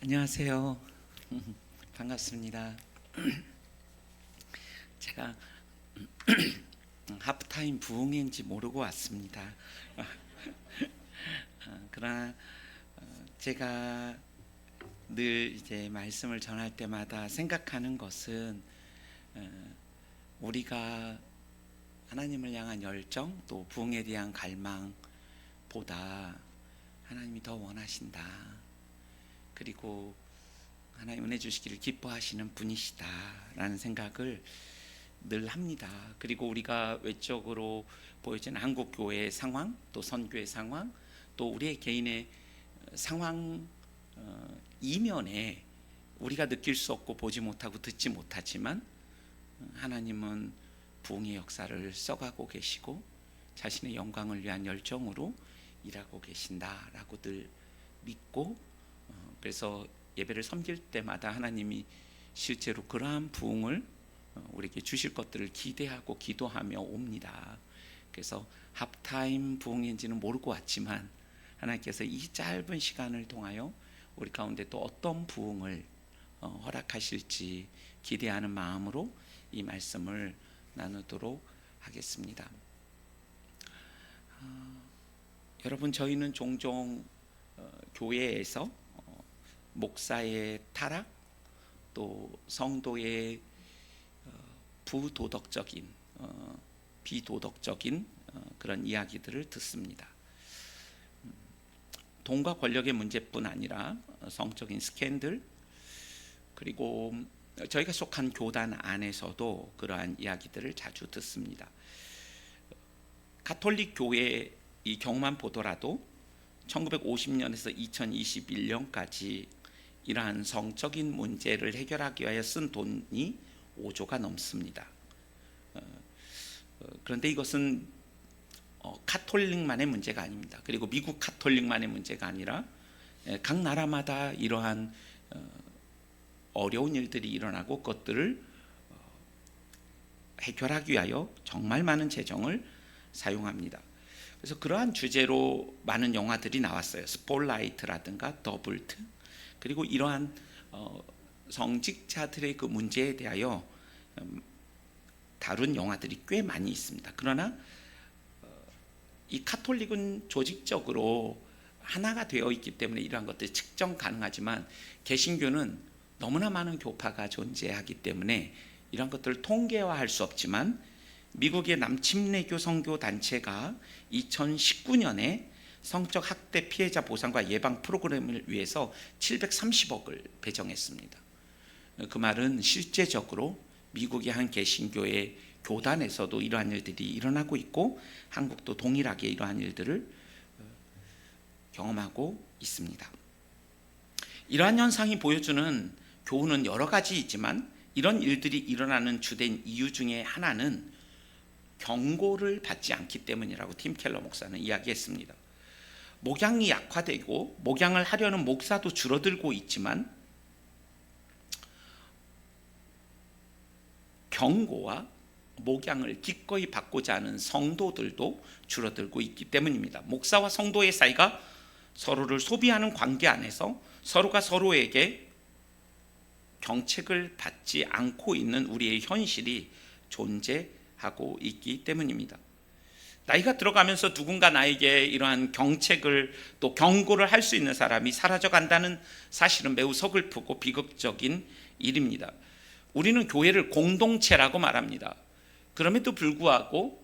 안녕하세요. 반갑습니다. 제가 하프타임 부흥인지 모르고 왔습니다. 그러나 제가 늘 이제 말씀을 전할 때마다 생각하는 것은 우리가 하나님을 향한 열정 또 부흥에 대한 갈망보다 하나님이 더 원하신다. 그리고 하나님 은혜 주시기를 기뻐하시는 분이시다라는 생각을 늘 합니다. 그리고 우리가 외적으로 보여지는 한국 교회의 상황, 또 선교의 상황, 또 우리의 개인의 상황 이면에 우리가 느낄 수 없고 보지 못하고 듣지 못하지만 하나님은 부흥의 역사를 써가고 계시고 자신의 영광을 위한 열정으로 일하고 계신다라고 늘 믿고, 그래서 예배를 섬길 때마다 하나님이 실제로 그러한 부흥을 우리에게 주실 것들을 기대하고 기도하며 옵니다. 그래서 합타임 부흥인지는 모르고 왔지만 하나님께서 이 짧은 시간을 통하여 우리 가운데 또 어떤 부흥을 허락하실지 기대하는 마음으로 이 말씀을 나누도록 하겠습니다. 여러분, 저희는 종종 교회에서 목사의 타락, 또 성도의 부도덕적인, 비도덕적인 그런 이야기들을 듣습니다. 돈과 권력의 문제뿐 아니라 성적인 스캔들, 그리고 저희가 속한 교단 안에서도 그러한 이야기들을 자주 듣습니다. 가톨릭 교회 이 경우만 보더라도 1950년에서 2021년까지 이러한 성적인 문제를 해결하기 위하여 쓴 돈이 5조가 넘습니다. 그런데 이것은 카톨릭만의 문제가 아닙니다. 그리고 미국 카톨릭만의 문제가 아니라 각 나라마다 이러한 어려운 일들이 일어나고 그것들을 해결하기 위하여 정말 많은 재정을 사용합니다. 그래서 그러한 주제로 많은 영화들이 나왔어요. 스폴라이트라든가 더블트, 그리고 이러한 성직자들의 그 문제에 대하여 다룬 영화들이 꽤 많이 있습니다. 그러나 이 카톨릭은 조직적으로 하나가 되어 있기 때문에 이러한 것들이 측정 가능하지만 개신교는 너무나 많은 교파가 존재하기 때문에 이러한 것들을 통계화할 수 없지만 미국의 남침례교 선교 단체가 2019년에 성적 학대 피해자 보상과 예방 프로그램을 위해서 730억을 배정했습니다. 그 말은 실제적으로 미국의 한 개신교의 교단에서도 이러한 일들이 일어나고 있고 한국도 동일하게 이러한 일들을 경험하고 있습니다. 이러한 현상이 보여주는 교훈은 여러 가지이지만 이런 일들이 일어나는 주된 이유 중에 하나는 경고를 받지 않기 때문이라고 팀 켈러 목사는 이야기했습니다. 목양이 약화되고 목양을 하려는 목사도 줄어들고 있지만 경고와 목양을 기꺼이 받고자 하는 성도들도 줄어들고 있기 때문입니다. 목사와 성도의 사이가 서로를 소비하는 관계 안에서 서로가 서로에게 경책을 받지 않고 있는 우리의 현실이 존재하고 있기 때문입니다. 나이가 들어가면서 누군가 나에게 이러한 경책을 또 경고를 할 수 있는 사람이 사라져간다는 사실은 매우 서글프고 비극적인 일입니다. 우리는 교회를 공동체라고 말합니다. 그럼에도 불구하고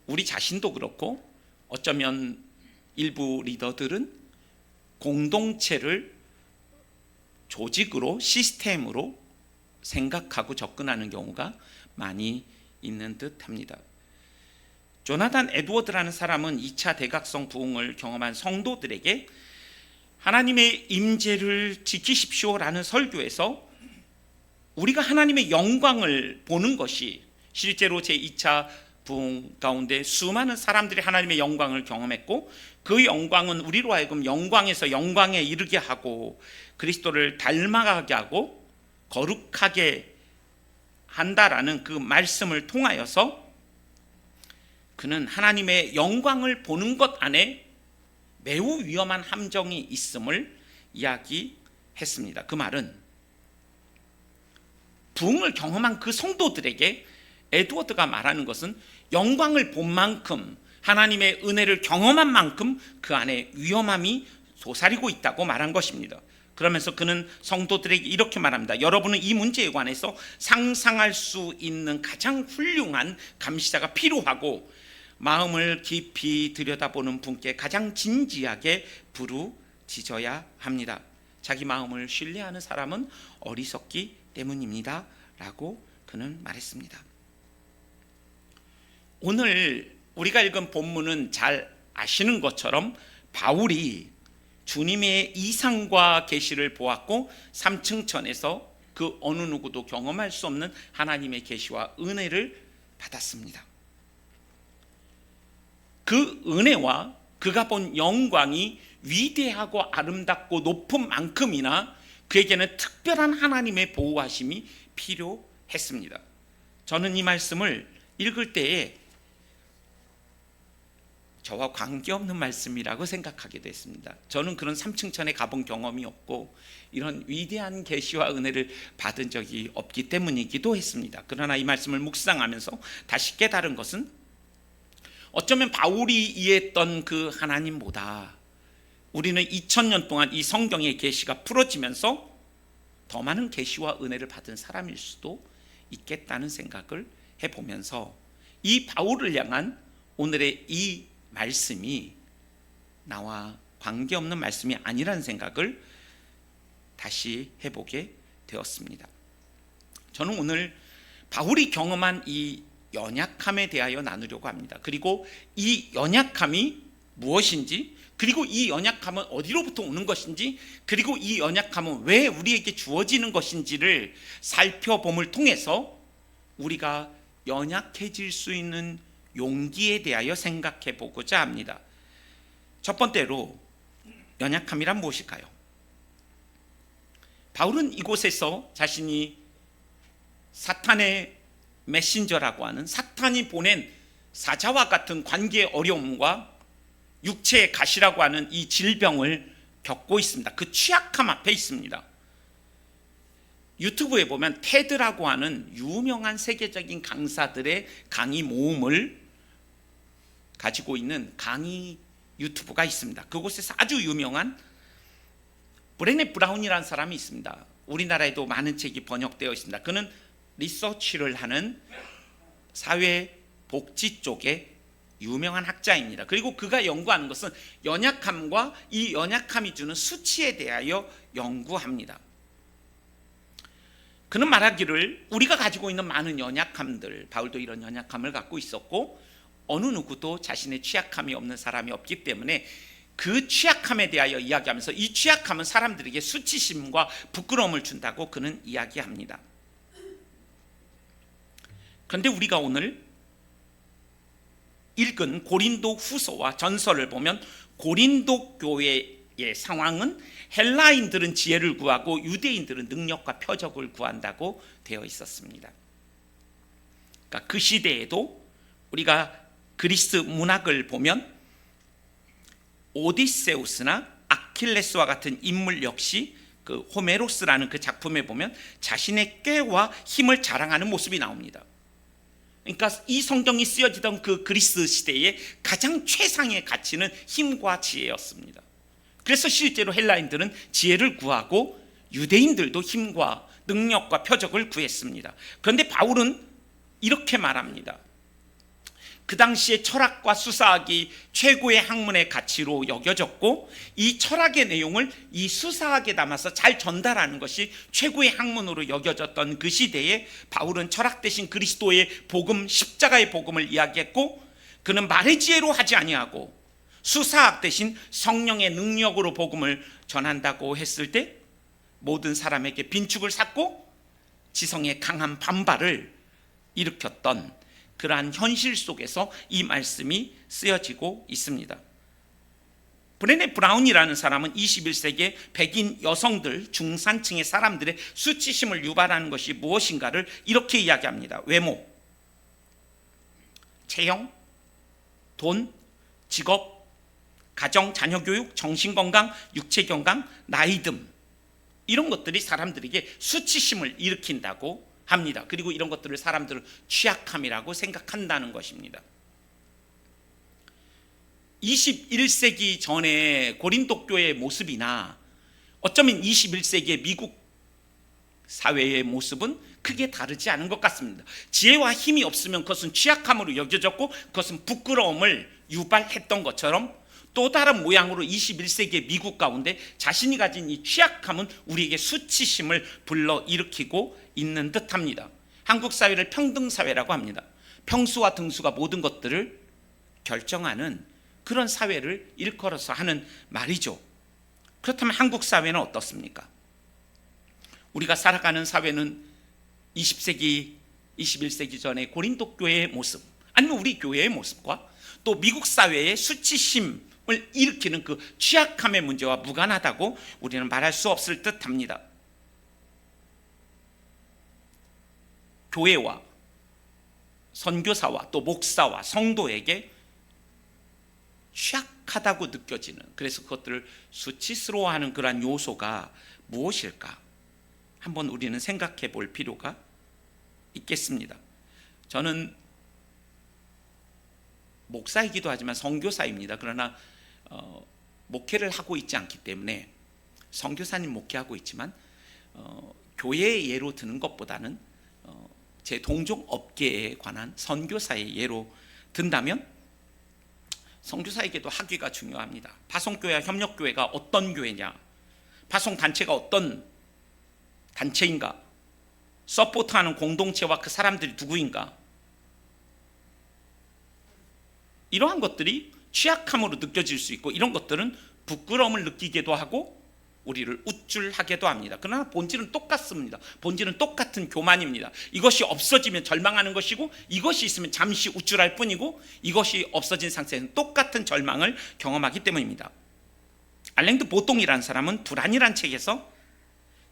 우리 자신도 그렇고 어쩌면 일부 리더들은 공동체를 조직으로 시스템으로 생각하고 접근하는 경우가 많이 있는 듯합니다. 조나단 에드워드라는 사람은 2차 대각성 부흥을 경험한 성도들에게 하나님의 임재를 지키십시오라는 설교에서 우리가 하나님의 영광을 보는 것이 실제로 제2차 부흥 가운데 수많은 사람들이 하나님의 영광을 경험했고 그 영광은 우리로 하여금 영광에서 영광에 이르게 하고 그리스도를 닮아가게 하고 거룩하게 한다라는 그 말씀을 통하여서 그는 하나님의 영광을 보는 것 안에 매우 위험한 함정이 있음을 이야기했습니다. 했습니다. 그 말은 부흥을 경험한 그 성도들에게 에드워드가 말하는 것은 영광을 본 만큼, 하나님의 은혜를 경험한 만큼 그 안에 위험함이 솟아리고 있다고 말한 것입니다. 그러면서 그는 성도들에게 이렇게 말합니다. 여러분은 이 문제에 관해서 상상할 수 있는 가장 훌륭한 감시자가 필요하고, 마음을 깊이 들여다보는 분께 가장 진지하게 부르짖어야 합니다. 자기 마음을 신뢰하는 사람은 어리석기 때문입니다 라고 그는 말했습니다. 오늘 우리가 읽은 본문은 잘 아시는 것처럼 바울이 주님의 이상과 계시를 보았고 3층 천에서 그 어느 누구도 경험할 수 없는 하나님의 계시와 은혜를 받았습니다. 그 은혜와 그가 본 영광이 위대하고 아름답고 높은 만큼이나 그에게는 특별한 하나님의 보호하심이 필요했습니다. 저는 이 말씀을 읽을 때에 저와 관계없는 말씀이라고 생각하기도 했습니다. 저는 그런 3층 천에 가본 경험이 없고 이런 위대한 계시와 은혜를 받은 적이 없기 때문이기도 했습니다. 그러나 이 말씀을 묵상하면서 다시 깨달은 것은 어쩌면 바울이 이해했던 그 하나님보다 우리는 2000년 동안 이 성경의 계시가 풀어지면서 더 많은 계시와 은혜를 받은 사람일 수도 있겠다는 생각을 해보면서 이 바울을 향한 오늘의 이 말씀이 나와 관계없는 말씀이 아니라는 생각을 다시 해보게 되었습니다. 저는 오늘 바울이 경험한 이 연약함에 대하여 나누려고 합니다. 그리고 이 연약함이 무엇인지, 그리고 이 연약함은 어디로부터 오는 것인지, 그리고 이 연약함은 왜 우리에게 주어지는 것인지를 살펴봄을 통해서 우리가 연약해질 수 있는 용기에 대하여 생각해 보고자 합니다. 첫 번째로 연약함이란 무엇일까요? 바울은 이곳에서 자신이 사탄의 메신저라고 하는, 사탄이 보낸 사자와 같은 관계의 어려움과 육체의 가시라고 하는 이 질병을 겪고 있습니다. 그 취약함 앞에 있습니다. 유튜브에 보면 테드라고 하는 유명한 세계적인 강사들의 강의 모음을 가지고 있는 강의 유튜브가 있습니다. 그곳에서 아주 유명한 브레네 브라운이라는 사람이 있습니다. 우리나라에도 많은 책이 번역되어 있습니다. 그는 리서치를 하는 사회복지 쪽의 유명한 학자입니다. 그리고 그가 연구하는 것은 연약함과 이 연약함이 주는 수치에 대하여 연구합니다. 그는 말하기를 우리가 가지고 있는 많은 연약함들, 바울도 이런 연약함을 갖고 있었고 어느 누구도 자신의 취약함이 없는 사람이 없기 때문에 그 취약함에 대하여 이야기하면서 이 취약함은 사람들에게 수치심과 부끄러움을 준다고 그는 이야기합니다. 그런데 우리가 오늘 읽은 고린도 후서와 전서를 보면 고린도 교회의 상황은 헬라인들은 지혜를 구하고 유대인들은 능력과 표적을 구한다고 되어 있었습니다. 그러니까 그 시대에도 우리가 그리스 문학을 보면 오디세우스나 아킬레스와 같은 인물 역시 그 호메로스라는 그 작품에 보면 자신의 꾀와 힘을 자랑하는 모습이 나옵니다. 그러니까 이 성경이 쓰여지던 그 그리스 시대의 가장 최상의 가치는 힘과 지혜였습니다. 그래서 실제로 헬라인들은 지혜를 구하고 유대인들도 힘과 능력과 표적을 구했습니다. 그런데 바울은 이렇게 말합니다. 그 당시에 철학과 수사학이 최고의 학문의 가치로 여겨졌고 이 철학의 내용을 이 수사학에 담아서 잘 전달하는 것이 최고의 학문으로 여겨졌던 그 시대에 바울은 철학 대신 그리스도의 복음, 십자가의 복음을 이야기했고 그는 말의 지혜로 하지 아니하고 수사학 대신 성령의 능력으로 복음을 전한다고 했을 때 모든 사람에게 빈축을 샀고 지성의 강한 반발을 일으켰던 그러한 현실 속에서 이 말씀이 쓰여지고 있습니다. 브레네 브라운이라는 사람은 21세기의 백인 여성들, 중산층의 사람들의 수치심을 유발하는 것이 무엇인가를 이렇게 이야기합니다. 외모, 체형, 돈, 직업, 가정, 자녀교육, 정신건강, 육체건강, 나이듦, 이런 것들이 사람들에게 수치심을 일으킨다고 합니다. 그리고 이런 것들을 사람들은 취약함이라고 생각한다는 것입니다. 21세기 전에 고린도 교회의 모습이나 어쩌면 21세기의 미국 사회의 모습은 크게 다르지 않은 것 같습니다. 지혜와 힘이 없으면 그것은 취약함으로 여겨졌고 그것은 부끄러움을 유발했던 것처럼 또 다른 모양으로 21세기의 미국 가운데 자신이 가진 이 취약함은 우리에게 수치심을 불러일으키고 있는 듯합니다. 한국 사회를 평등사회라고 합니다. 평수와 등수가 모든 것들을 결정하는 그런 사회를 일컬어서 하는 말이죠. 그렇다면 한국 사회는 어떻습니까? 우리가 살아가는 사회는 20세기, 21세기 전에 고린도 교회의 모습 아니면 우리 교회의 모습과 또 미국 사회의 수치심을 일으키는 그 취약함의 문제와 무관하다고 우리는 말할 수 없을 듯합니다. 교회와 선교사와 또 목사와 성도에게 취약하다고 느껴지는, 그래서 그것들을 수치스러워하는 그러한 요소가 무엇일까? 한번 우리는 생각해 볼 필요가 있겠습니다. 저는 목사이기도 하지만 선교사입니다. 그러나 목회를 하고 있지 않기 때문에 선교사님 목회하고 있지만 교회의 예로 드는 것보다는 제 동종 업계에 관한 선교사의 예로 든다면 선교사에게도 학위가 중요합니다. 파송교회와 협력교회가 어떤 교회냐, 파송단체가 어떤 단체인가, 서포트하는 공동체와 그 사람들이 누구인가, 이러한 것들이 취약함으로 느껴질 수 있고 이런 것들은 부끄러움을 느끼기도 하고 우리를 우쭐하게도 합니다. 그러나 본질은 똑같습니다. 본질은 똑같은 교만입니다. 이것이 없어지면 절망하는 것이고 이것이 있으면 잠시 우쭐할 뿐이고 이것이 없어진 상태에서는 똑같은 절망을 경험하기 때문입니다. 알랭드 보통이라는 사람은 불안이란 책에서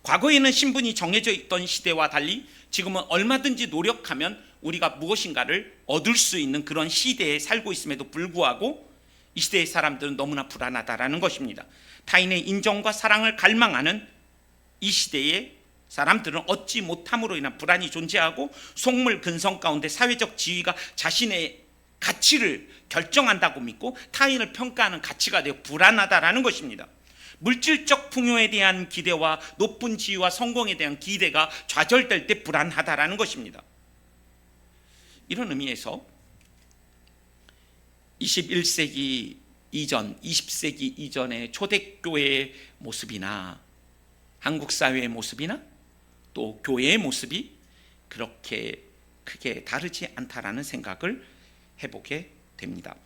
과거에는 신분이 정해져 있던 시대와 달리 지금은 얼마든지 노력하면 우리가 무엇인가를 얻을 수 있는 그런 시대에 살고 있음에도 불구하고 이 시대의 사람들은 너무나 불안하다라는 것입니다. 타인의 인정과 사랑을 갈망하는 이 시대의 사람들은 얻지 못함으로 인한 불안이 존재하고 속물 근성 가운데 사회적 지위가 자신의 가치를 결정한다고 믿고 타인을 평가하는 가치가 되어 불안하다라는 것입니다. 물질적 풍요에 대한 기대와 높은 지위와 성공에 대한 기대가 좌절될 때 불안하다라는 것입니다. 이런 의미에서 21세기 이전, 20세기 이전의 초대교회의 모습이나 한국 사회의 모습이나 또 교회의 모습이 그렇게 크게 다르지 않다라는 생각을 해보게 됩니다.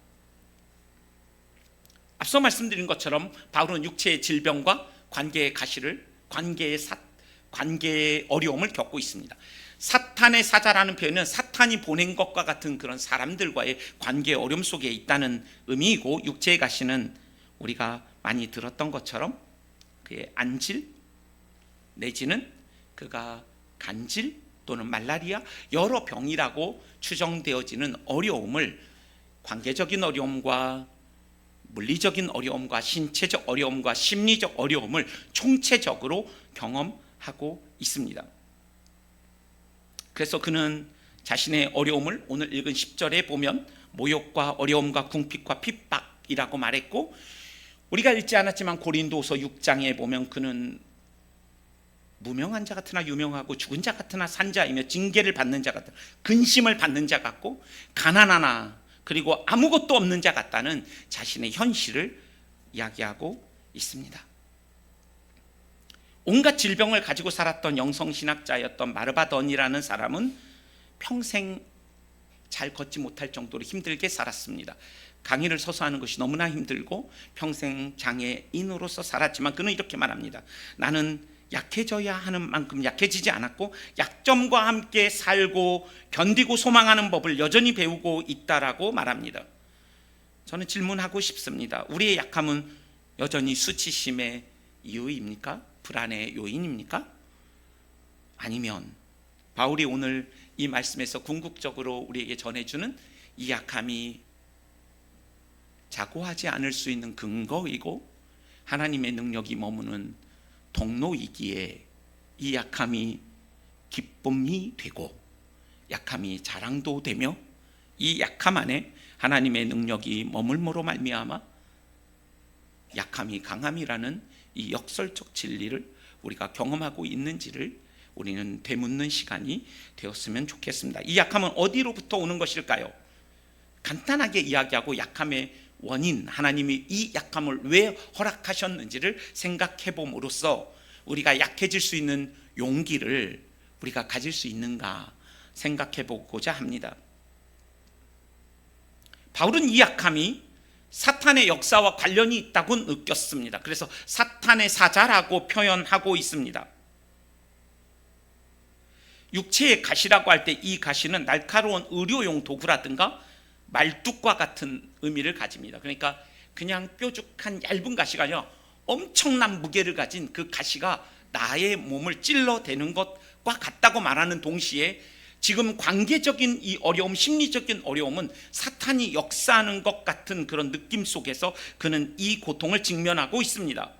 앞서 말씀드린 것처럼 바울은 육체의 질병과 관계의 가시를, 관계의 어려움을 겪고 있습니다. 사탄의 사자라는 표현은 사탄이 보낸 것과 같은 그런 사람들과의 관계의 어려움 속에 있다는 의미이고, 육체의 가시는 우리가 많이 들었던 것처럼 그의 안질 내지는 그가 간질 또는 말라리아 여러 병이라고 추정되어지는 어려움을, 관계적인 어려움과 물리적인 어려움과 신체적 어려움과 심리적 어려움을 총체적으로 경험하고 있습니다. 그래서 그는 자신의 어려움을 오늘 읽은 10절에 보면 모욕과 어려움과 궁핍과 핍박이라고 말했고, 우리가 읽지 않았지만 고린도서 6장에 보면 그는 무명한 자 같으나 유명하고 죽은 자 같으나 산 자이며 징계를 받는 자 같다, 근심을 받는 자 같고 가난하나 그리고 아무것도 없는 자 같다는 자신의 현실을 이야기하고 있습니다. 온갖 질병을 가지고 살았던 영성신학자였던 마르바던이라는 사람은 평생 잘 걷지 못할 정도로 힘들게 살았습니다. 강의를 서서 하는 것이 너무나 힘들고 평생 장애인으로서 살았지만 그는 이렇게 말합니다. 나는 약해져야 하는 만큼 약해지지 않았고 약점과 함께 살고 견디고 소망하는 법을 여전히 배우고 있다라고 말합니다. 저는 질문하고 싶습니다. 우리의 약함은 여전히 수치심의 이유입니까? 불안의 요인입니까? 아니면 바울이 오늘 이 말씀에서 궁극적으로 우리에게 전해주는 이 약함이 자고하지 않을 수 있는 근거이고 하나님의 능력이 머무는 통로이기에 이 약함이 기쁨이 되고 약함이 자랑도 되며 이 약함 안에 하나님의 능력이 머물므로 말미암아 약함이 강함이라는 이 역설적 진리를 우리가 경험하고 있는지를 우리는 되묻는 시간이 되었으면 좋겠습니다. 이 약함은 어디로부터 오는 것일까요? 간단하게 이야기하고 약함의 원인, 하나님이 이 약함을 왜 허락하셨는지를 생각해 봄으로써 우리가 약해질 수 있는 용기를 우리가 가질 수 있는가 생각해 보고자 합니다. 바울은 이 약함이 사탄의 역사와 관련이 있다고 느꼈습니다. 그래서 사탄의 사자라고 표현하고 있습니다. 육체의 가시라고 할 때 이 가시는 날카로운 의료용 도구라든가 말뚝과 같은 의미를 가집니다. 그러니까 그냥 뾰족한 얇은 가시가 아니라 엄청난 무게를 가진 그 가시가 나의 몸을 찔러대는 것과 같다고 말하는 동시에 지금 관계적인 이 어려움, 심리적인 어려움은 사탄이 역사하는 것 같은 그런 느낌 속에서 그는 이 고통을 직면하고 있습니다.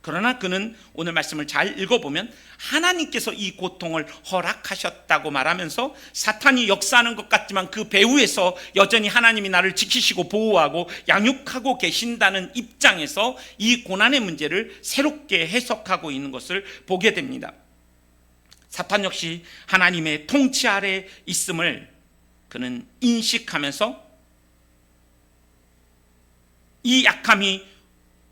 그러나 그는 오늘 말씀을 잘 읽어보면 하나님께서 이 고통을 허락하셨다고 말하면서 사탄이 역사하는 것 같지만 그 배후에서 여전히 하나님이 나를 지키시고 보호하고 양육하고 계신다는 입장에서 이 고난의 문제를 새롭게 해석하고 있는 것을 보게 됩니다. 사탄 역시 하나님의 통치 아래 있음을 그는 인식하면서 이 약함이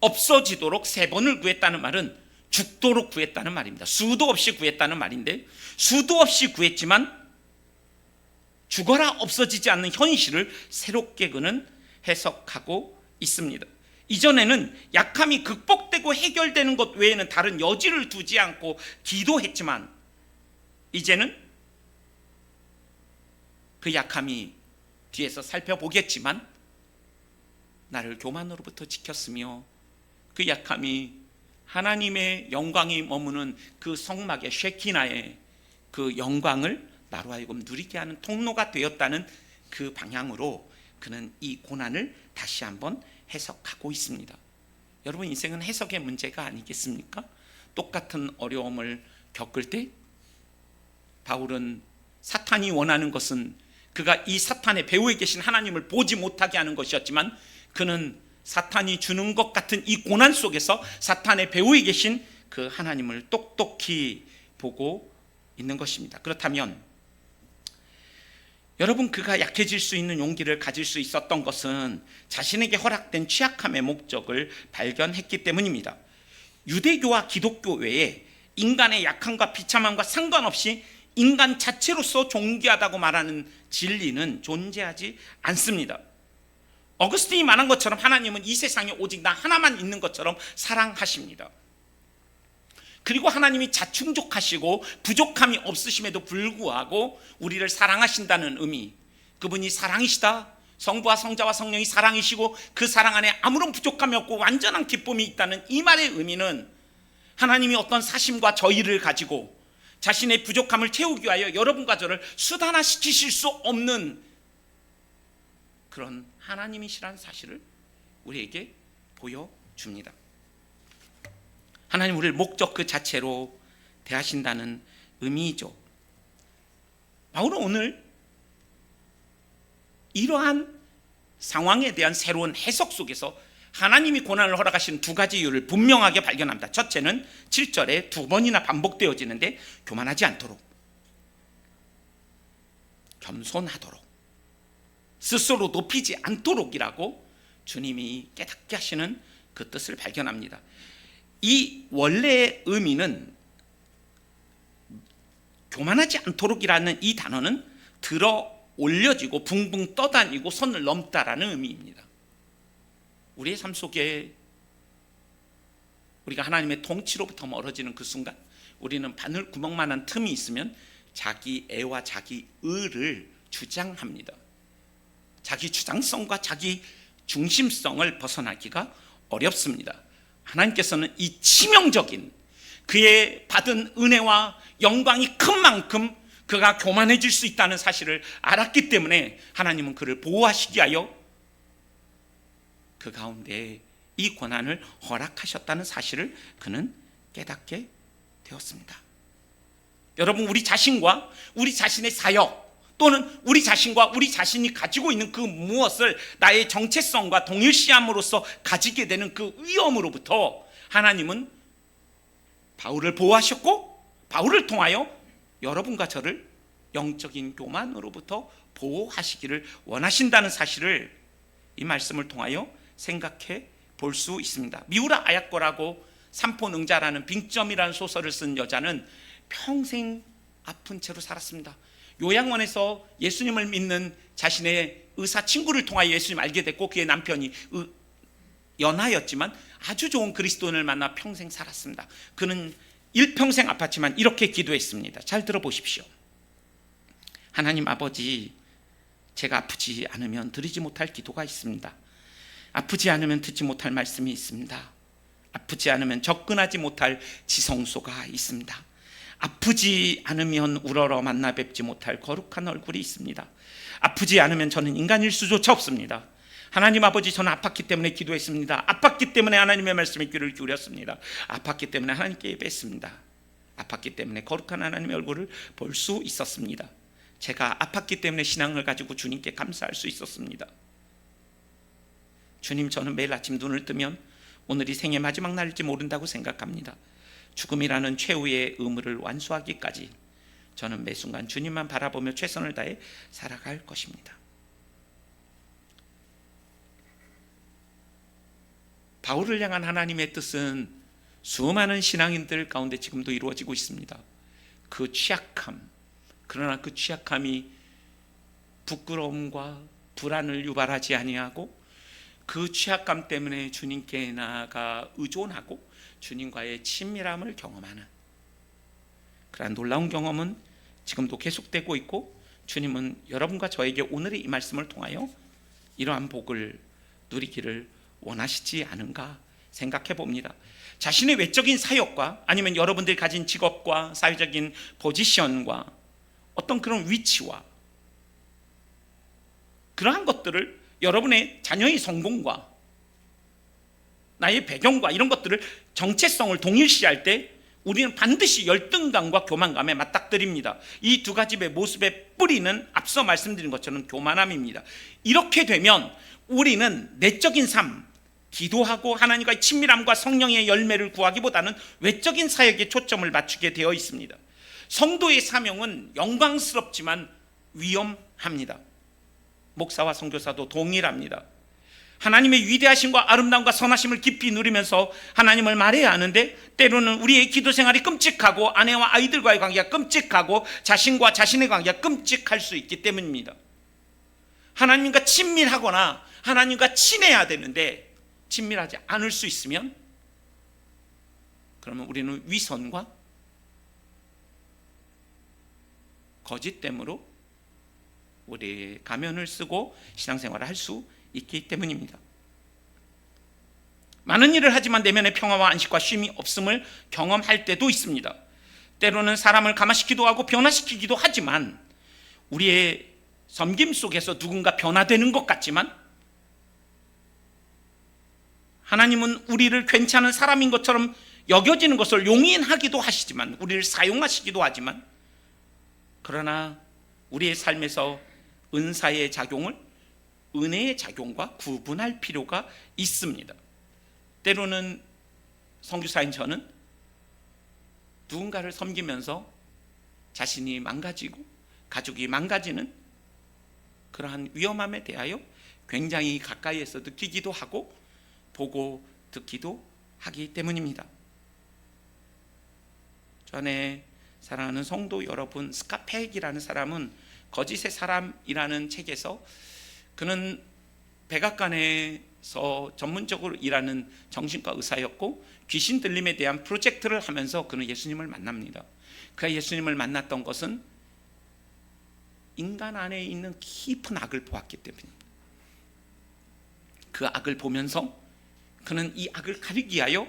없어지도록 3번을 구했다는 말은 죽도록 구했다는 말입니다. 수도 없이 구했다는 말인데, 수도 없이 구했지만 죽어라 없어지지 않는 현실을 새롭게 그는 해석하고 있습니다. 이전에는 약함이 극복되고 해결되는 것 외에는 다른 여지를 두지 않고 기도했지만 이제는 그 약함이 뒤에서 살펴보겠지만 나를 교만으로부터 지켰으며 그 약함이 하나님의 영광이 머무는 그 성막의 쉐키나의 그 영광을 나로 하여금 누리게 하는 통로가 되었다는 그 방향으로 그는 이 고난을 다시 한번 해석하고 있습니다. 여러분, 인생은 해석의 문제가 아니겠습니까? 똑같은 어려움을 겪을 때 바울은 사탄이 원하는 것은 그가 이 사탄의 배후에 계신 하나님을 보지 못하게 하는 것이었지만 그는 사탄이 주는 것 같은 이 고난 속에서 사탄의 배후에 계신 그 하나님을 똑똑히 보고 있는 것입니다. 그렇다면 여러분, 그가 약해질 수 있는 용기를 가질 수 있었던 것은 자신에게 허락된 취약함의 목적을 발견했기 때문입니다. 유대교와 기독교 외에 인간의 약함과 비참함과 상관없이 인간 자체로서 존귀하다고 말하는 진리는 존재하지 않습니다. 어거스틴이 말한 것처럼 하나님은 이 세상에 오직 나 하나만 있는 것처럼 사랑하십니다. 그리고 하나님이 자충족하시고 부족함이 없으심에도 불구하고 우리를 사랑하신다는 의미, 그분이 사랑이시다, 성부와 성자와 성령이 사랑이시고 그 사랑 안에 아무런 부족함이 없고 완전한 기쁨이 있다는 이 말의 의미는 하나님이 어떤 사심과 저희를 가지고 자신의 부족함을 채우기 위하여 여러분과 저를 수단화시키실 수 없는 그런 하나님이시라는 사실을 우리에게 보여줍니다. 하나님 우리를 목적 그 자체로 대하신다는 의미이죠. 바울은 오늘 이러한 상황에 대한 새로운 해석 속에서 하나님이 고난을 허락하신 2가지 이유를 분명하게 발견합니다. 첫째는 7절에 2번이나 반복되어지는데 교만하지 않도록, 겸손하도록, 스스로 높이지 않도록이라고 주님이 깨닫게 하시는 그 뜻을 발견합니다. 이 원래의 의미는 교만하지 않도록이라는 이 단어는 들어 올려지고 붕붕 떠다니고 선을 넘다라는 의미입니다. 우리의 삶 속에 우리가 하나님의 통치로부터 멀어지는 그 순간 우리는 바늘 구멍만한 틈이 있으면 자기 애와 자기 의를 주장합니다. 자기 주장성과 자기 중심성을 벗어나기가 어렵습니다. 하나님께서는 이 치명적인 그의 받은 은혜와 영광이 큰 만큼 그가 교만해질 수 있다는 사실을 알았기 때문에 하나님은 그를 보호하시기 위하여 그 가운데 이 고난을 허락하셨다는 사실을 그는 깨닫게 되었습니다. 여러분, 우리 자신과 우리 자신의 사역 또는 우리 자신과 우리 자신이 가지고 있는 그 무엇을 나의 정체성과 동일시함으로써 가지게 되는 그 위험으로부터 하나님은 바울을 보호하셨고, 바울을 통하여 여러분과 저를 영적인 교만으로부터 보호하시기를 원하신다는 사실을 이 말씀을 통하여 생각해 볼 수 있습니다. 미우라 아야코라고 삼포능자라는 빙점이라는 소설을 쓴 여자는 평생 아픈 채로 살았습니다. 요양원에서 예수님을 믿는 자신의 의사 친구를 통하여 예수님을 알게 됐고, 그의 남편이 연하였지만 아주 좋은 그리스도인을 만나 평생 살았습니다. 그는 일평생 아팠지만 이렇게 기도했습니다. 잘 들어보십시오. 하나님 아버지, 제가 아프지 않으면 드리지 못할 기도가 있습니다. 아프지 않으면 듣지 못할 말씀이 있습니다. 아프지 않으면 접근하지 못할 지성소가 있습니다. 아프지 않으면 우러러 만나 뵙지 못할 거룩한 얼굴이 있습니다. 아프지 않으면 저는 인간일 수조차 없습니다. 하나님 아버지, 저는 아팠기 때문에 기도했습니다. 아팠기 때문에 하나님의 말씀에 귀를 기울였습니다. 아팠기 때문에 하나님께 예배했습니다. 아팠기 때문에 거룩한 하나님의 얼굴을 볼 수 있었습니다. 제가 아팠기 때문에 신앙을 가지고 주님께 감사할 수 있었습니다. 주님, 저는 매일 아침 눈을 뜨면 오늘이 생의 마지막 날일지 모른다고 생각합니다. 죽음이라는 최후의 의무를 완수하기까지 저는 매 순간 주님만 바라보며 최선을 다해 살아갈 것입니다. 바울을 향한 하나님의 뜻은 수많은 신앙인들 가운데 지금도 이루어지고 있습니다. 그 취약함, 그러나 그 취약함이 부끄러움과 불안을 유발하지 아니하고, 그 취약감 때문에 주님께 나아가 의존하고 주님과의 친밀함을 경험하는 그러한 놀라운 경험은 지금도 계속되고 있고, 주님은 여러분과 저에게 오늘의 이 말씀을 통하여 이러한 복을 누리기를 원하시지 않은가 생각해 봅니다. 자신의 외적인 사역과 아니면 여러분들이 가진 직업과 사회적인 포지션과 어떤 그런 위치와 그러한 것들을, 여러분의 자녀의 성공과 나의 배경과 이런 것들을, 정체성을 동일시할 때 우리는 반드시 열등감과 교만감에 맞닥뜨립니다. 이 두 가지의 모습의 뿌리는 앞서 말씀드린 것처럼 교만함입니다. 이렇게 되면 우리는 내적인 삶, 기도하고 하나님과의 친밀함과 성령의 열매를 구하기보다는 외적인 사역에 초점을 맞추게 되어 있습니다. 성도의 사명은 영광스럽지만 위험합니다. 목사와 선교사도 동일합니다. 하나님의 위대하심과 아름다움과 선하심을 깊이 누리면서 하나님을 말해야 하는데, 때로는 우리의 기도 생활이 끔찍하고 아내와 아이들과의 관계가 끔찍하고 자신과 자신의 관계가 끔찍할 수 있기 때문입니다. 하나님과 친밀하거나 하나님과 친해야 되는데 친밀하지 않을 수 있으면, 그러면 우리는 위선과 거짓됨으로 우리의 가면을 쓰고 신앙생활을 할 수 있기 때문입니다. 많은 일을 하지만 내면의 평화와 안식과 쉼이 없음을 경험할 때도 있습니다. 때로는 사람을 감화시키기도 하고 변화시키기도 하지만, 우리의 섬김 속에서 누군가 변화되는 것 같지만, 하나님은 우리를 괜찮은 사람인 것처럼 여겨지는 것을 용인하기도 하시지만, 우리를 사용하시기도 하지만, 그러나 우리의 삶에서 은사의 작용을 은혜의 작용과 구분할 필요가 있습니다. 때로는 선교사인 저는 누군가를 섬기면서 자신이 망가지고 가족이 망가지는 그러한 위험함에 대하여 굉장히 가까이에서 느끼기도 하고 보고 듣기도 하기 때문입니다. 전에 사랑하는 성도 여러분, 스카펙이라는 사람은 거짓의 사람이라는 책에서, 그는 백악관에서 전문적으로 일하는 정신과 의사였고 귀신 들림에 대한 프로젝트를 하면서 그는 예수님을 만납니다. 그가 예수님을 만났던 것은 인간 안에 있는 깊은 악을 보았기 때문입니다. 그 악을 보면서 그는 이 악을 가리기 위하여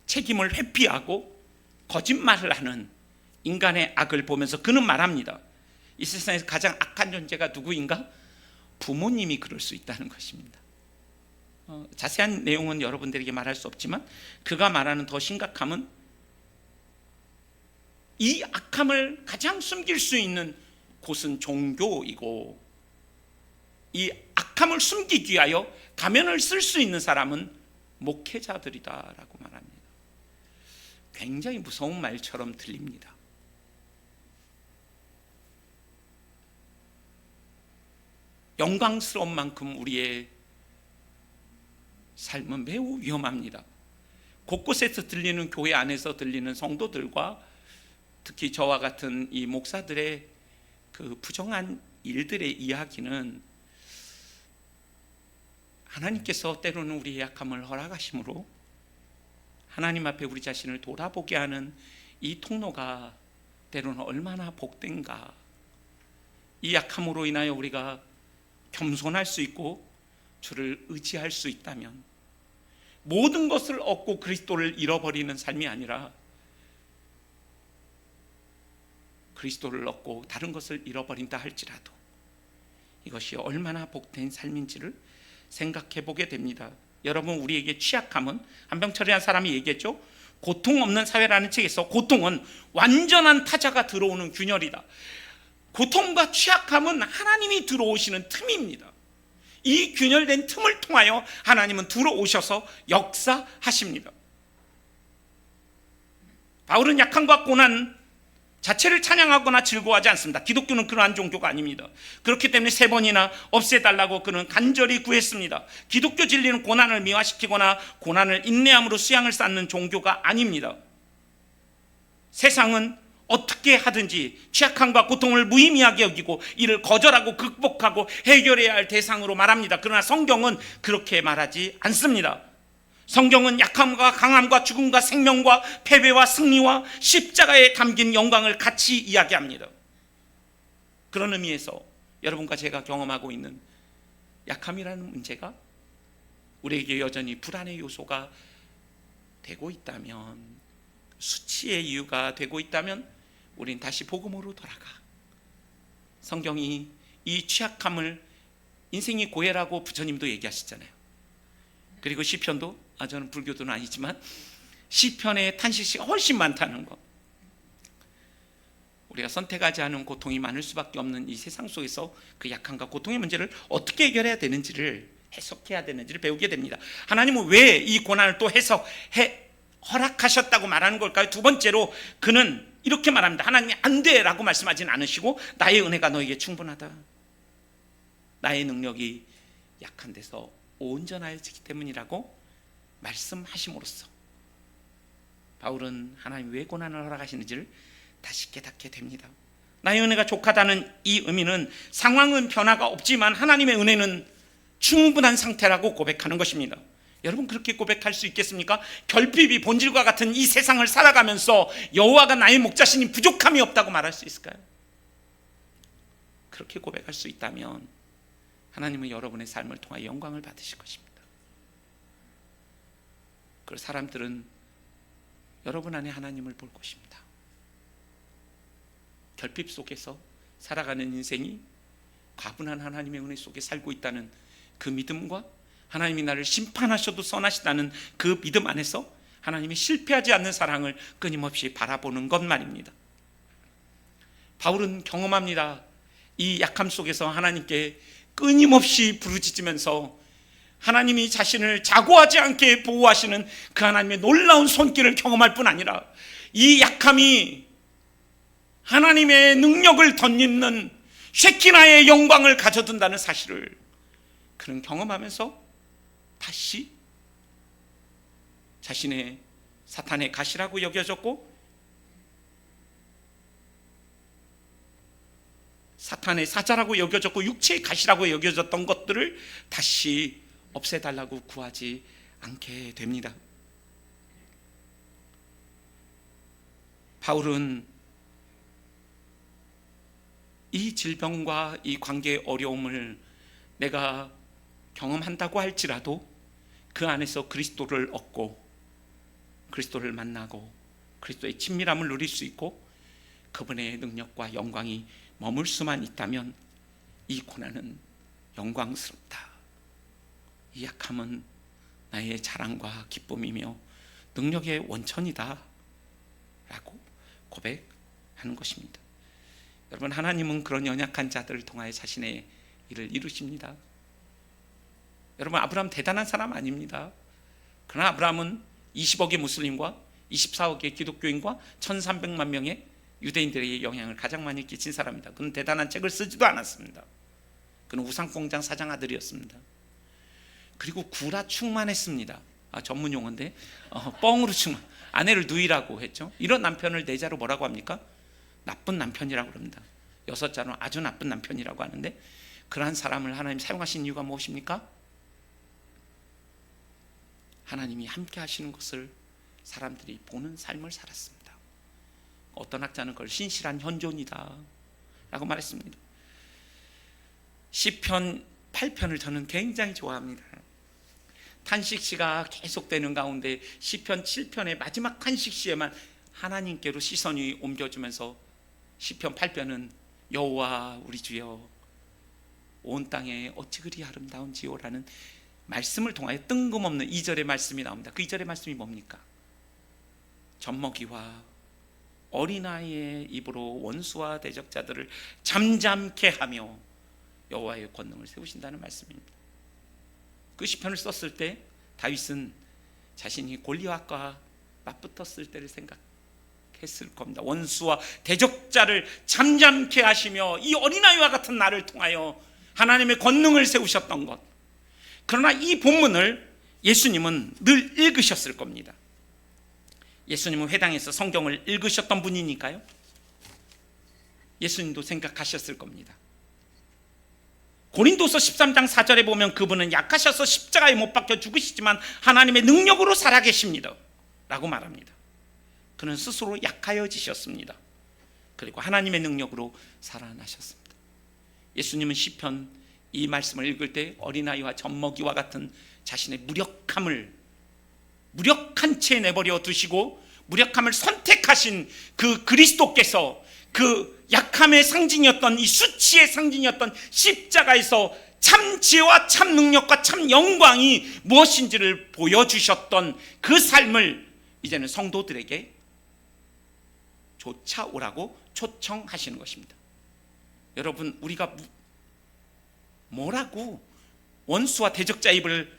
책임을 회피하고 거짓말을 하는 인간의 악을 보면서 그는 말합니다. 이 세상에서 가장 악한 존재가 누구인가? 부모님이 그럴 수 있다는 것입니다. 자세한 내용은 여러분들에게 말할 수 없지만, 그가 말하는 더 심각함은 이 악함을 가장 숨길 수 있는 곳은 종교이고, 이 악함을 숨기기 위하여 가면을 쓸 수 있는 사람은 목회자들이다라고 말합니다. 굉장히 무서운 말처럼 들립니다. 영광스러운 만큼 우리의 삶은 매우 위험합니다. 곳곳에서 들리는, 교회 안에서 들리는 성도들과 특히 저와 같은 이 목사들의 그 부정한 일들의 이야기는 하나님께서 때로는 우리의 약함을 허락하심으로 하나님 앞에 우리 자신을 돌아보게 하는 이 통로가 때로는 얼마나 복된가. 이 약함으로 인하여 우리가 겸손할 수 있고 주를 의지할 수 있다면, 모든 것을 얻고 그리스도를 잃어버리는 삶이 아니라 그리스도를 얻고 다른 것을 잃어버린다 할지라도 이것이 얼마나 복된 삶인지를 생각해 보게 됩니다. 여러분, 우리에게 취약함은, 한병철이라는 사람이 얘기했죠. 고통 없는 사회라는 책에서 고통은 완전한 타자가 들어오는 균열이다. 고통과 취약함은 하나님이 들어오시는 틈입니다. 이 균열된 틈을 통하여 하나님은 들어오셔서 역사하십니다. 바울은 약함과 고난 자체를 찬양하거나 즐거워하지 않습니다. 기독교는 그러한 종교가 아닙니다. 그렇기 때문에 3번이나 없애달라고 그는 간절히 구했습니다. 기독교 진리는 고난을 미화시키거나 고난을 인내함으로 수양을 쌓는 종교가 아닙니다. 세상은 어떻게 하든지 취약함과 고통을 무의미하게 여기고 이를 거절하고 극복하고 해결해야 할 대상으로 말합니다. 그러나 성경은 그렇게 말하지 않습니다. 성경은 약함과 강함과 죽음과 생명과 패배와 승리와 십자가에 담긴 영광을 같이 이야기합니다. 그런 의미에서 여러분과 제가 경험하고 있는 약함이라는 문제가 우리에게 여전히 불안의 요소가 되고 있다면, 수치의 이유가 되고 있다면 우린 다시 복음으로 돌아가. 성경이 이 취약함을 인생의 고해라고 부처님도 얘기하시잖아요. 그리고 시편도, 저는 불교도는 아니지만 시편의 탄식시가 훨씬 많다는 것. 우리가 선택하지 않은 고통이 많을 수밖에 없는 이 세상 속에서 그 약함과 고통의 문제를 어떻게 해결해야 되는지를, 해석해야 되는지를 배우게 됩니다. 하나님은 왜 이 고난을 또 허락하셨다고 말하는 걸까요? 두 번째로 그는 이렇게 말합니다. 하나님이 안 돼 라고 말씀하지는 않으시고 나의 은혜가 너에게 충분하다. 나의 능력이 약한 데서 온전하여지기 때문이라고 말씀하심으로써 바울은 하나님이 왜 고난을 허락하시는지를 다시 깨닫게 됩니다. 나의 은혜가 족하다는 이 의미는 상황은 변화가 없지만 하나님의 은혜는 충분한 상태라고 고백하는 것입니다. 여러분, 그렇게 고백할 수 있겠습니까? 결핍이 본질과 같은 이 세상을 살아가면서 여호와가 나의 목자시니 부족함이 없다고 말할 수 있을까요? 그렇게 고백할 수 있다면 하나님은 여러분의 삶을 통하여 영광을 받으실 것입니다. 그리고 사람들은 여러분 안에 하나님을 볼 것입니다. 결핍 속에서 살아가는 인생이 과분한 하나님의 은혜 속에 살고 있다는 그 믿음과 하나님이 나를 심판하셔도 선하시다는 그 믿음 안에서 하나님이 실패하지 않는 사랑을 끊임없이 바라보는 것 말입니다. 바울은 경험합니다. 이 약함 속에서 하나님께 끊임없이 부르짖으면서 하나님이 자신을 자고하지 않게 보호하시는 그 하나님의 놀라운 손길을 경험할 뿐 아니라 이 약함이 하나님의 능력을 덧입는 쉐키나의 영광을 가져둔다는 사실을 그는 경험하면서 다시 자신의 사탄의 가시라고 여겨졌고 사탄의 사자라고 여겨졌고 육체의 가시라고 여겨졌던 것들을 다시 없애달라고 구하지 않게 됩니다. 바울은 이 질병과 이 관계의 어려움을 내가 경험한다고 할지라도 그 안에서 그리스도를 얻고 그리스도를 만나고 그리스도의 친밀함을 누릴 수 있고 그분의 능력과 영광이 머물 수만 있다면 이 고난은 영광스럽다. 이 약함은 나의 자랑과 기쁨이며 능력의 원천이다 라고 고백합니다. 하는 것입니다. 여러분, 하나님은 그런 연약한 자들을 통하여 자신의 일을 이루십니다. 여러분, 아브라함 대단한 사람 아닙니다. 그러나 아브라함은 20억의 무슬림과 24억의 기독교인과 1300만 명의 유대인들에게 영향을 가장 많이 끼친 사람입니다. 그는 대단한 책을 쓰지도 않았습니다. 그는 우상공장 사장 아들이었습니다. 그리고 구라 충만했습니다. 전문 용어인데 뻥으로 충만. 아내를 누이라고 했죠. 이런 남편을 내자로 뭐라고 합니까? 나쁜 남편이라고 합니다. 6자로는 아주 나쁜 남편이라고 하는데, 그러한 사람을 하나님 사용하신 이유가 무엇입니까? 하나님이 함께 하시는 것을 사람들이 보는 삶을 살았습니다. 어떤 학자는 그걸 신실한 현존이다 라고 말했습니다. 시편 8편을 저는 굉장히 좋아합니다. 탄식시가 계속되는 가운데 시편 7편의 마지막 탄식시에만 하나님께로 시선이 옮겨지면서 시편 8편은 여호와 우리 주여 온 땅에 어찌 그리 아름다운지요 라는 말씀을 통하여 뜬금없는 2절의 말씀이 나옵니다. 그 2절의 말씀이 뭡니까? 젖먹이와 어린아이의 입으로 원수와 대적자들을 잠잠케 하며 여호와의 권능을 세우신다는 말씀입니다. 그 시편을 썼을 때 다윗은 자신이 골리앗과 맞붙었을 때를 생각했을 겁니다. 원수와 대적자를 잠잠케 하시며 이 어린아이와 같은 나를 통하여 하나님의 권능을 세우셨던 것. 그러나 이 본문을 예수님은 늘 읽으셨을 겁니다. 예수님은 회당에서 성경을 읽으셨던 분이니까요. 예수님도 생각하셨을 겁니다. 고린도서 13장 4절에 보면 그분은 약하셔서 십자가에 못 박혀 죽으시지만 하나님의 능력으로 살아계십니다 라고 말합니다. 그는 스스로 약하여지셨습니다. 그리고 하나님의 능력으로 살아나셨습니다. 예수님은 시편 이 말씀을 읽을 때 어린아이와 젖먹이와 같은 자신의 무력한 채 내버려 두시고 무력함을 선택하신 그 그리스도께서 그 약함의 상징이었던 이 수치의 상징이었던 십자가에서 참 지혜와 참 능력과 참 영광이 무엇인지를 보여주셨던 그 삶을 이제는 성도들에게 쫓아오라고 초청하시는 것입니다. 여러분, 우리가 뭐라고 원수와 대적자 입을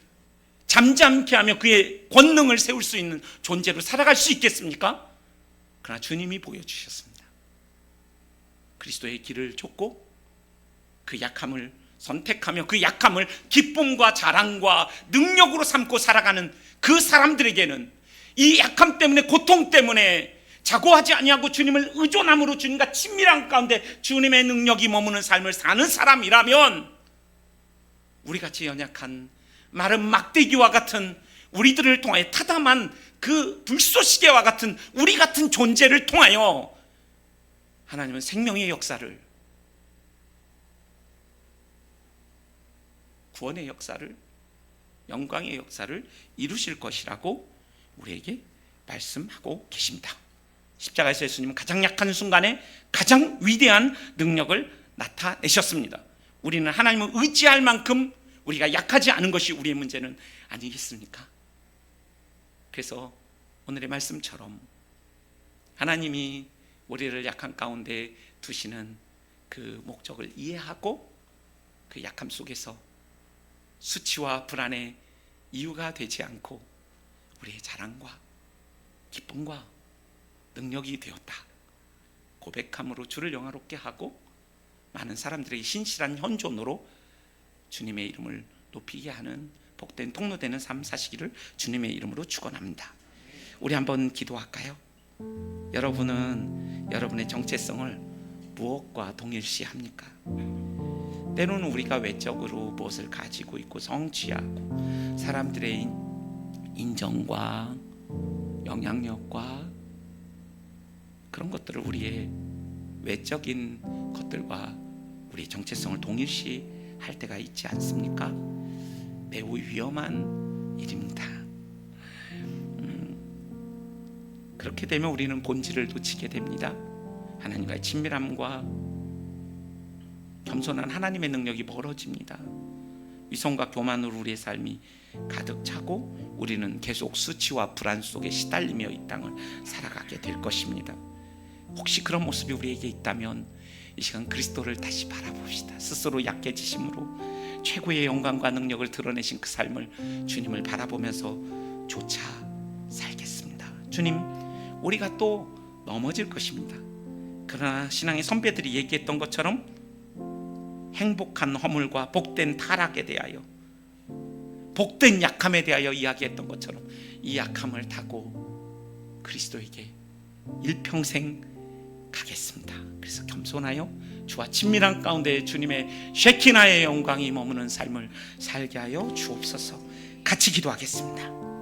잠잠케 하며 그의 권능을 세울 수 있는 존재로 살아갈 수 있겠습니까? 그러나 주님이 보여주셨습니다. 그리스도의 길을 쫓고 그 약함을 선택하며 그 약함을 기쁨과 자랑과 능력으로 삼고 살아가는 그 사람들에게는 이 약함 때문에, 고통 때문에 자고하지 아니하고 주님을 의존함으로 주님과 친밀한 가운데 주님의 능력이 머무는 삶을 사는 사람이라면, 우리같이 연약한 마른 막대기와 같은 우리들을 통하여 타담한 그 불쏘시개와 같은 우리 같은 존재를 통하여 하나님은 생명의 역사를, 구원의 역사를, 영광의 역사를 이루실 것이라고 우리에게 말씀하고 계십니다. 십자가에서 예수님은 가장 약한 순간에 가장 위대한 능력을 나타내셨습니다. 우리는 하나님을 의지할 만큼 우리가 약하지 않은 것이 우리의 문제는 아니겠습니까? 그래서 오늘의 말씀처럼 하나님이 우리를 약한 가운데 두시는 그 목적을 이해하고 그 약함 속에서 수치와 불안의 이유가 되지 않고 우리의 자랑과 기쁨과 능력이 되었다 고백함으로 주를 영화롭게 하고 많은 사람들에게 신실한 현존으로 주님의 이름을 높이게 하는 복된 통로되는 삶 사시기를 주님의 이름으로 축원합니다. 우리 한번 기도할까요? 여러분은 여러분의 정체성을 무엇과 동일시합니까? 때로는 우리가 외적으로 무엇을 가지고 있고 성취하고 사람들의 인정과 영향력과 그런 것들을 우리의 외적인 것들과 우리의 정체성을 동일시할 때가 있지 않습니까? 매우 위험한 일입니다. 그렇게 되면 우리는 본질을 놓치게 됩니다. 하나님과의 친밀함과 겸손한 하나님의 능력이 멀어집니다. 위선과 교만으로 우리의 삶이 가득 차고 우리는 계속 수치와 불안 속에 시달리며 이 땅을 살아가게 될 것입니다. 혹시 그런 모습이 우리에게 있다면 이 시간 그리스도를 다시 바라봅시다. 스스로 약해지심으로 최고의 영광과 능력을 드러내신 그 삶을 주님을 바라보면서 조차 살겠습니다. 주님, 우리가 또 넘어질 것입니다. 그러나 신앙의 선배들이 얘기했던 것처럼 행복한 허물과 복된 타락에 대하여, 복된 약함에 대하여 이야기했던 것처럼 이 약함을 타고 그리스도에게 일평생 가겠습니다. 그래서 겸손하여 주와 친밀한 가운데 주님의 쉐키나의 영광이 머무는 삶을 살게 하여 주옵소서. 같이 기도하겠습니다.